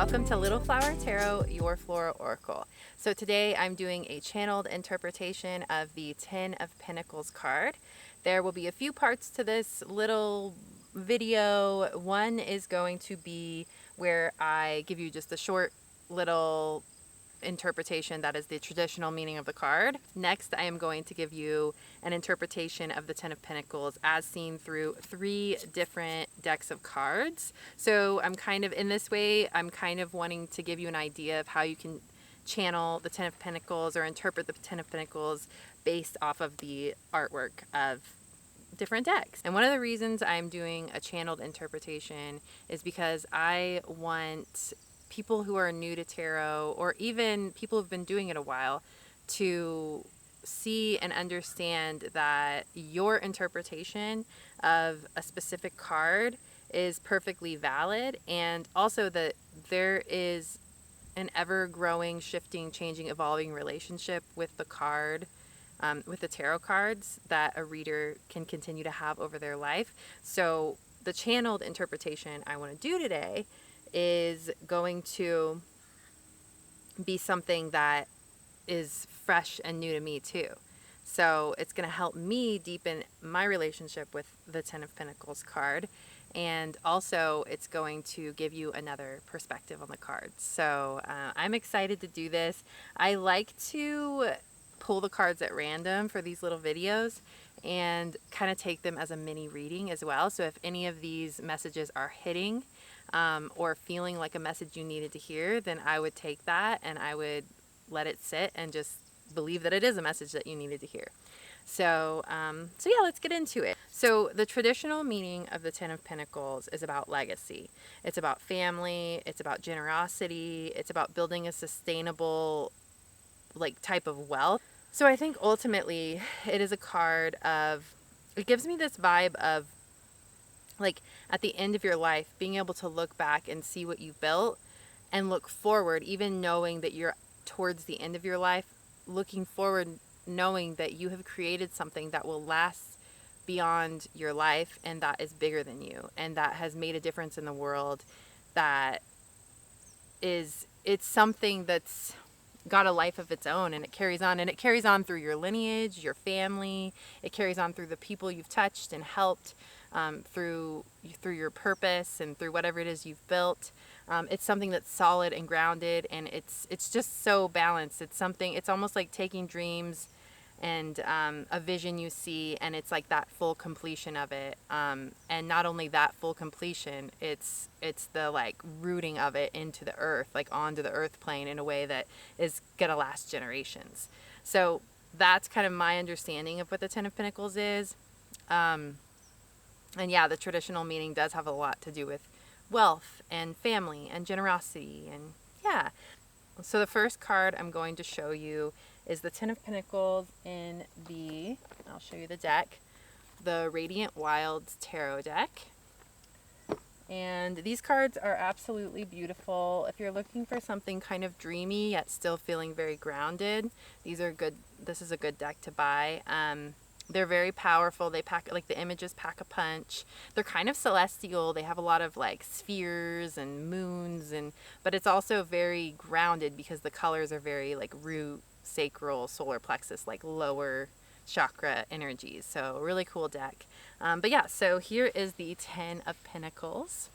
Welcome to Little Flower Tarot, your floral oracle. So today I'm doing a channeled interpretation of the Ten of Pentacles card. There will be a few parts to this little video. One is going to be where I give you just a short little interpretation that is the traditional meaning of the card. Next, I am going to give you an interpretation of the Ten of Pentacles as seen through 3 different decks of cards. So I'm kind of, in this way, I'm kind of wanting to give you an idea of how you can channel the Ten of Pentacles or interpret the Ten of Pentacles based off of the artwork of different decks. And one of the reasons I'm doing a channeled interpretation is because I want people who are new to tarot, or even people who've been doing it a while, to see and understand that your interpretation of a specific card is perfectly valid, and also that there is an ever-growing, shifting, changing, evolving relationship with the card, with the tarot cards, that a reader can continue to have over their life. So the channeled interpretation I want to do today is going to be something that is fresh and new to me too. So it's going to help me deepen my relationship with the Ten of Pentacles card, and also it's going to give you another perspective on the cards. So I'm excited to do this. I like to pull the cards at random for these little videos and kind of take them as a mini reading as well. So if any of these messages are hitting or feeling like a message you needed to hear, then I would take that and I would let it sit and just believe that it is a message that you needed to hear. So yeah, let's get into it. So the traditional meaning of the Ten of Pentacles is about legacy. It's about family. It's about generosity. It's about building a sustainable type of wealth. So I think ultimately it is a card of, it gives me this vibe of at the end of your life, being able to look back and see what you built and look forward, even knowing that you're towards the end of your life, looking forward, knowing that you have created something that will last beyond your life and that is bigger than you and that has made a difference in the world, that it's something that's got a life of its own, and it carries on through your lineage, your family. It carries on through the people you've touched and helped, through your purpose and through whatever it is you've built. It's something that's solid and grounded, and it's just so balanced. It's almost like taking dreams and a vision you see, and it's like that full completion of it. And not only that full completion, it's the rooting of it into the earth, onto the earth plane in a way that is gonna last generations. So that's kind of my understanding of what the Ten of Pentacles is. And yeah, the traditional meaning does have a lot to do with wealth and family and generosity, and yeah. So the first card I'm going to show you is the Ten of Pentacles in I'll show you the deck, the Radiant Wilds Tarot deck. And these cards are absolutely beautiful. If you're looking for something kind of dreamy yet still feeling very grounded, this is a good deck to buy. They're very powerful. They pack, the images pack a punch. They're kind of celestial. They have a lot of spheres and moons, but it's also very grounded because the colors are very root, sacral, solar plexus, lower chakra energies. So really cool deck. But yeah, so here is the Ten of Pentacles.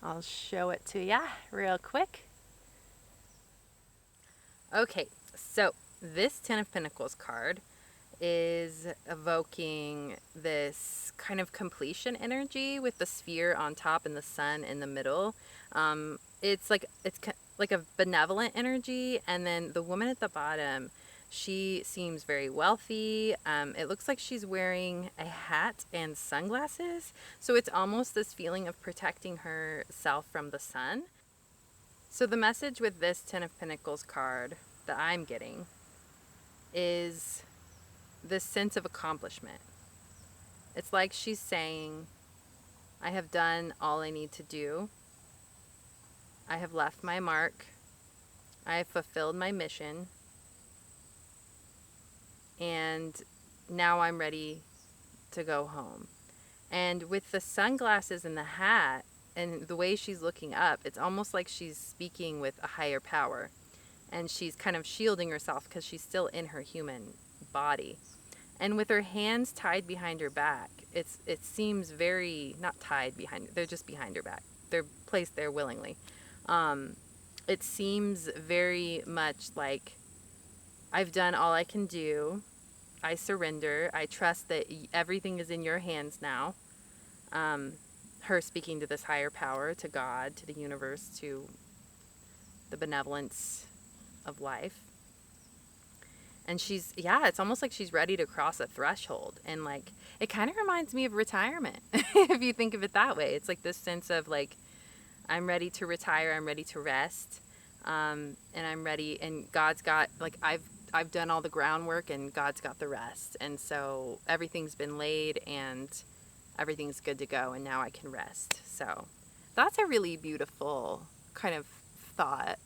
I'll show it to ya real quick. Okay, so this Ten of Pentacles card is evoking this kind of completion energy with the sphere on top and the sun in the middle. It's like a benevolent energy, and then the woman at the bottom, she seems very wealthy. It looks like she's wearing a hat and sunglasses, so it's almost this feeling of protecting herself from the sun. So the message with this Ten of Pentacles card that I'm getting is this sense of accomplishment. It's like she's saying, I have done all I need to do. I have left my mark. I have fulfilled my mission. And now I'm ready to go home. And with the sunglasses and the hat, and the way she's looking up, it's almost like she's speaking with a higher power, and she's kind of shielding herself because she's still in her human body. And with her hands tied behind her back, it seems very, not tied behind, they're just behind her back. They're placed there willingly. It seems very much like, I've done all I can do. I surrender. I trust that everything is in your hands now. Her speaking to this higher power, to God, to the universe, to the benevolence of life. And she's, yeah, it's almost like she's ready to cross a threshold. And like, it kind of reminds me of retirement, if you think of it that way. It's like this sense of like, I'm ready to retire, I'm ready to rest, and I'm ready, and God's got, like, I've done all the groundwork, and God's got the rest. And so everything's been laid, and everything's good to go, and now I can rest. So that's a really beautiful kind of thought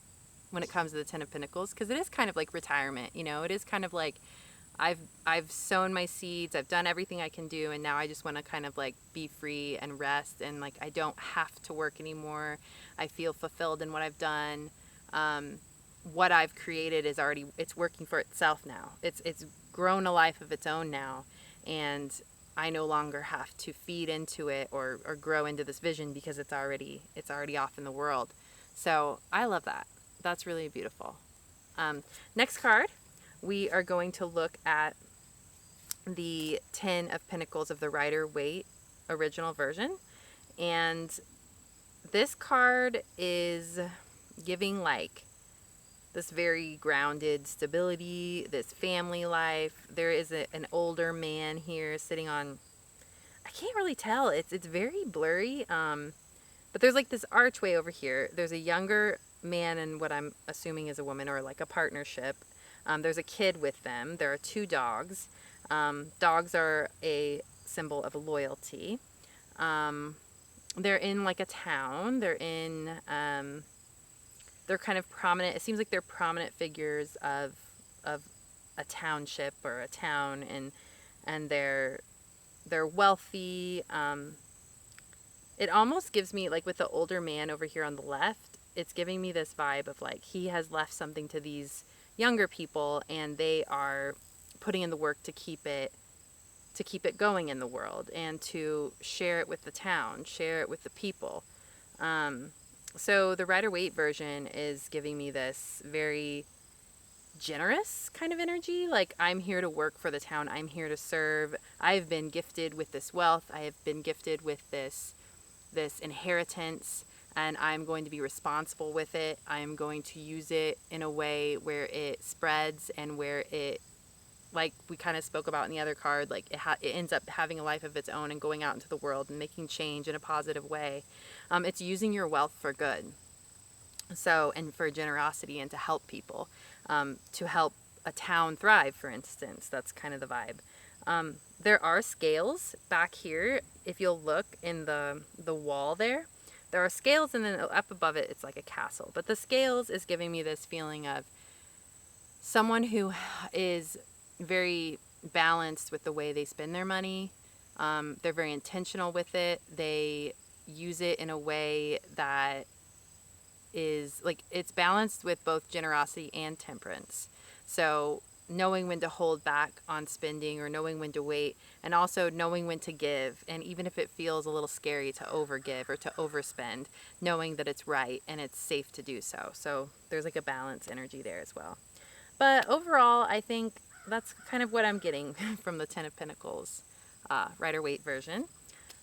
when it comes to the Ten of Pentacles, because it is kind of like retirement, you know. It is kind of like I've sown my seeds, I've done everything I can do, and now I just want to kind of like be free and rest, and like I don't have to work anymore. I feel fulfilled in what I've done. What I've created is already, it's working for itself now. It's grown a life of its own now, and I no longer have to feed into it or grow into this vision because it's already off in the world. So I love that. That's really beautiful. Next card, we are going to look at the Ten of Pentacles of the Rider-Waite original version. And this card is giving like this very grounded stability, this family life. There is an older man here sitting on, I can't really tell. It's very blurry. But there's like this archway over here. There's a younger man and what I'm assuming is a woman, or like a partnership. There's a kid with them. There are two dogs. Dogs are a symbol of loyalty. They're in like a town. They're kind of prominent. It seems like they're prominent figures of a township or a town, and they're wealthy. It almost gives me, like with the older man over here on the left, it's giving me this vibe of like he has left something to these younger people, and they are putting in the work to keep it going in the world, and to share it with the town, share it with the people. So the Rider-Waite version is giving me this very generous kind of energy. Like, I'm here to work for the town. I'm here to serve. I've been gifted with this wealth. I have been gifted with this inheritance, and I'm going to be responsible with it. I'm going to use it in a way where it spreads, and where it, like we kind of spoke about in the other card, like it ends up having a life of its own and going out into the world and making change in a positive way. It's using your wealth for good. So, and for generosity, and to help people, to help a town thrive, for instance. That's kind of the vibe. There are scales back here. If you'll look in the wall there are scales, and then up above it, it's like a castle. But the scales is giving me this feeling of someone who is very balanced with the way they spend their money. They're very intentional with it. They use it in a way that is like, it's balanced with both generosity and temperance. So knowing when to hold back on spending, or knowing when to wait, and also knowing when to give. And even if it feels a little scary to overgive or to overspend, knowing that it's right and it's safe to do so. So there's like a balance energy there as well. But overall, I think that's kind of what I'm getting from the Ten of Pentacles Rider-Waite version.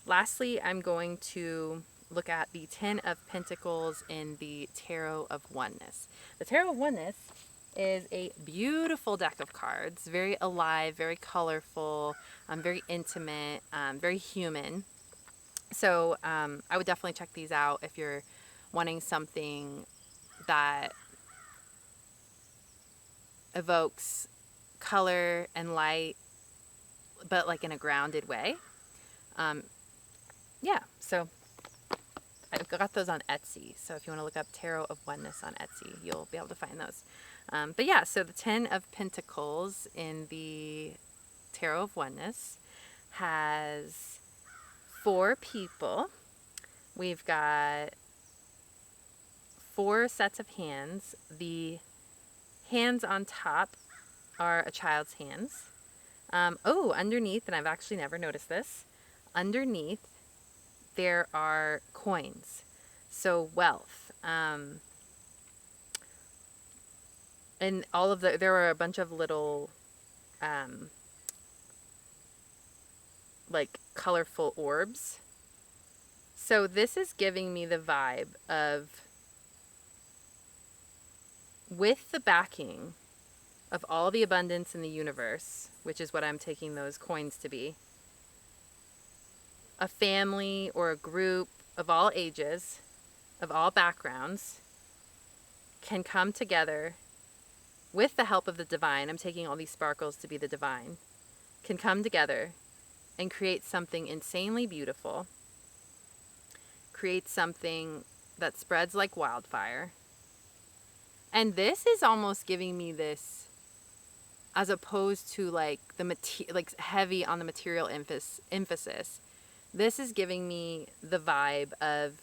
Lastly, I'm going to look at the Ten of Pentacles in the Tarot of Oneness. The Tarot of Oneness is a beautiful deck of cards, very alive, very colorful, very intimate, very human. So I would definitely check these out if you're wanting something that evokes color and light, but like in a grounded way. Yeah, so I've got those on Etsy. So if you want to look up Tarot of Oneness on Etsy, you'll be able to find those. But yeah, so the Ten of Pentacles in the Tarot of Oneness has 4 people We've got 4 sets of hands. The hands on top are a child's hands. Underneath, and I've actually never noticed this, underneath there are coins. So wealth. And there are a bunch of little, um, like colorful orbs. So this is giving me the vibe of, with the backing of all the abundance in the universe, which is what I'm taking those coins to be, a family or a group of all ages, of all backgrounds, can come together with the help of the divine. I'm taking all these sparkles to be the divine, can come together and create something insanely beautiful, create something that spreads like wildfire. And this is almost giving me this, as opposed to like like heavy on the material emphasis. This is giving me the vibe of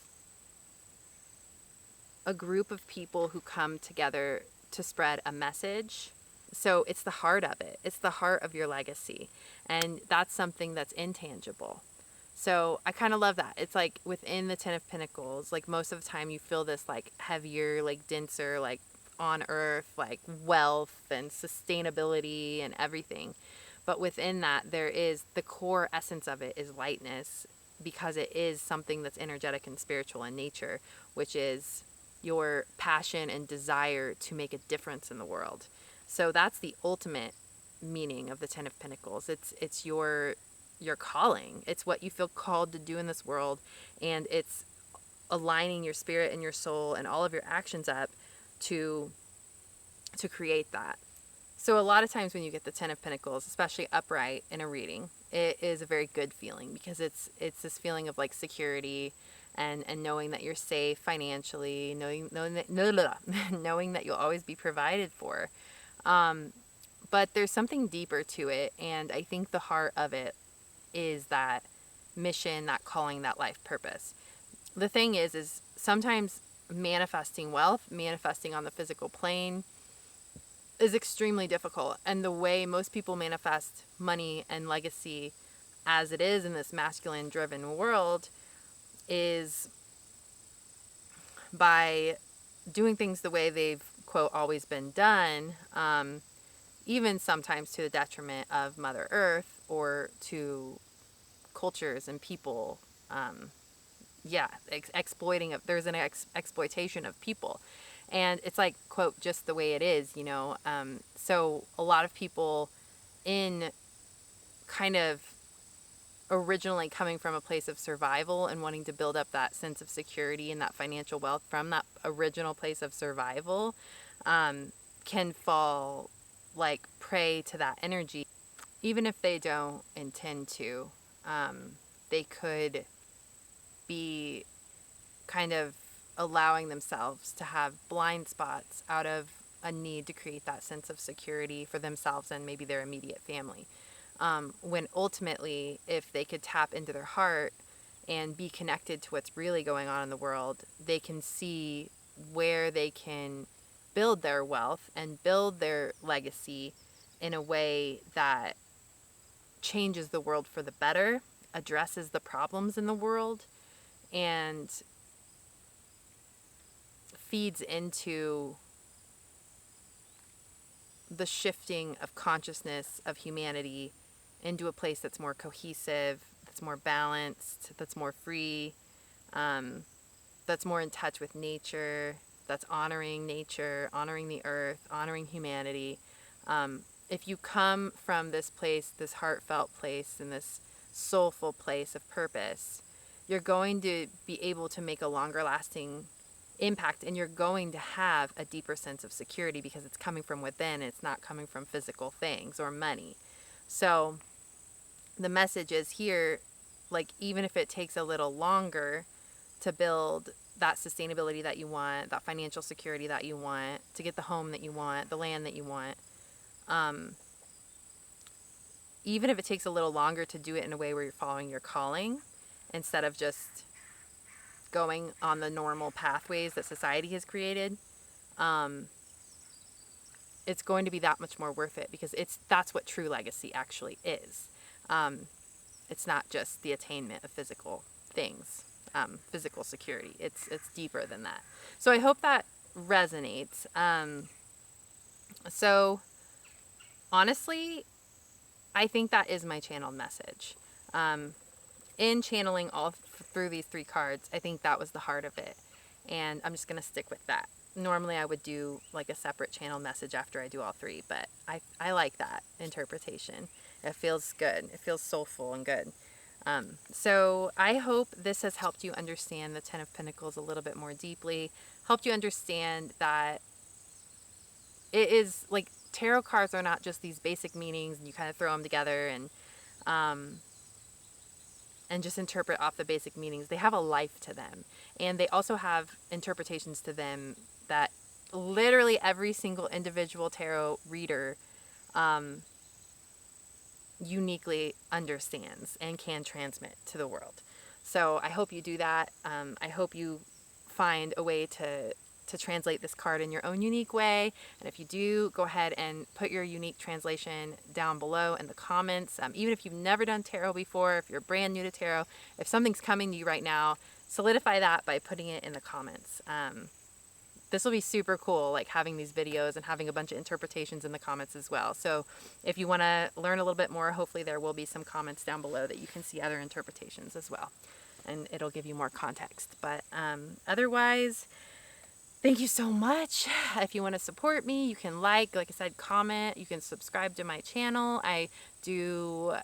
a group of people who come together to spread a message. So it's the heart of it. It's the heart of your legacy. And that's something that's intangible. So I kind of love that. It's like within the Ten of Pentacles, like most of the time you feel this like heavier, like denser, like on earth, like wealth and sustainability and everything. But within that, there is the core essence of it is lightness, because it is something that's energetic and spiritual in nature, which is your passion and desire to make a difference in the world. So that's the ultimate meaning of the Ten of Pentacles. It's your calling. It's what you feel called to do in this world, and it's aligning your spirit and your soul and all of your actions up to create that. So a lot of times when you get the Ten of Pentacles, especially upright in a reading, it is a very good feeling, because it's this feeling of like security and knowing that you're safe financially, knowing that you'll always be provided for. But there's something deeper to it, and I think the heart of it is that mission, that calling, that life purpose. The thing is sometimes manifesting wealth, manifesting on the physical plane, is extremely difficult. And the way most people manifest money and legacy as it is in this masculine driven world is by doing things the way they've, quote, always been done, even sometimes to the detriment of Mother Earth or to cultures and people. Exploiting of, there's an exploitation of people, and it's like, quote, just the way it is, so a lot of people in kind of originally coming from a place of survival and wanting to build up that sense of security and that financial wealth from that original place of survival, can fall like prey to that energy, even if they don't intend to. They could be kind of allowing themselves to have blind spots out of a need to create that sense of security for themselves and maybe their immediate family. When ultimately, if they could tap into their heart and be connected to what's really going on in the world, they can see where they can build their wealth and build their legacy in a way that changes the world for the better, addresses the problems in the world, and feeds into the shifting of consciousness of humanity into a place that's more cohesive, that's more balanced, that's more free, that's more in touch with nature, that's honoring nature, honoring the earth, honoring humanity. If you come from this place, this heartfelt place, and this soulful place of purpose, you're going to be able to make a longer lasting impact, and you're going to have a deeper sense of security because it's coming from within. It's not coming from physical things or money. So the message is here, like, even if it takes a little longer to build that sustainability that you want, that financial security that you want, to get the home that you want, the land that you want, even if it takes a little longer to do it in a way where you're following your calling instead of just going on the normal pathways that society has created, it's going to be that much more worth it, because that's what true legacy actually is. It's not just the attainment of physical things, physical security. It's deeper than that. So I hope that resonates. So honestly, I think that is my channeled message. In channeling all through these 3 cards, I think that was the heart of it. And I'm just going to stick with that. Normally I would do like a separate channel message after I do all 3, but I like that interpretation. It feels good. It feels soulful and good. So I hope this has helped you understand the Ten of Pentacles a little bit more deeply, helped you understand that it is like tarot cards are not just these basic meanings and you kind of throw them together and just interpret off the basic meanings. They have a life to them, and they also have interpretations to them that literally every single individual tarot reader uniquely understands and can transmit to the world. So I hope you do that. I hope you find a way to translate this card in your own unique way. And if you do, go ahead and put your unique translation down below in the comments. Even if you've never done tarot before, if you're brand new to tarot, if something's coming to you right now, solidify that by putting it in the comments. This will be super cool, like having these videos and having a bunch of interpretations in the comments as well. So if you want to learn a little bit more, hopefully there will be some comments down below that you can see other interpretations as well. And it'll give you more context. But otherwise, thank you so much. If you want to support me, you can like I said, comment. You can subscribe to my channel. I do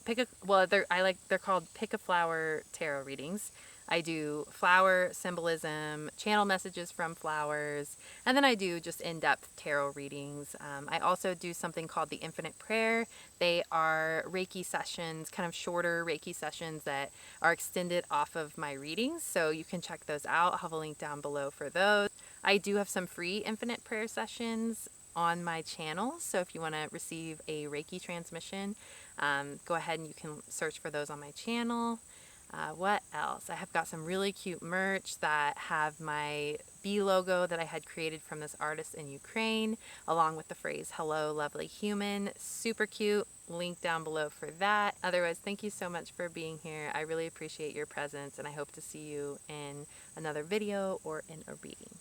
they're called Pick a Flower tarot readings. I do flower symbolism, channel messages from flowers, and then I do just in-depth tarot readings. I also do something called the Infinite Prayer. They are Reiki sessions, kind of shorter Reiki sessions that are extended off of my readings, so you can check those out. I'll have a link down below for those. I do have some free Infinite Prayer sessions on my channel, so if you want to receive a Reiki transmission, go ahead and you can search for those on my channel. What else? I have got some really cute merch that have my bee logo that I had created from this artist in Ukraine, along with the phrase, "Hello, lovely human." Super cute. Link down below for that. Otherwise, thank you so much for being here. I really appreciate your presence, and I hope to see you in another video or in a reading.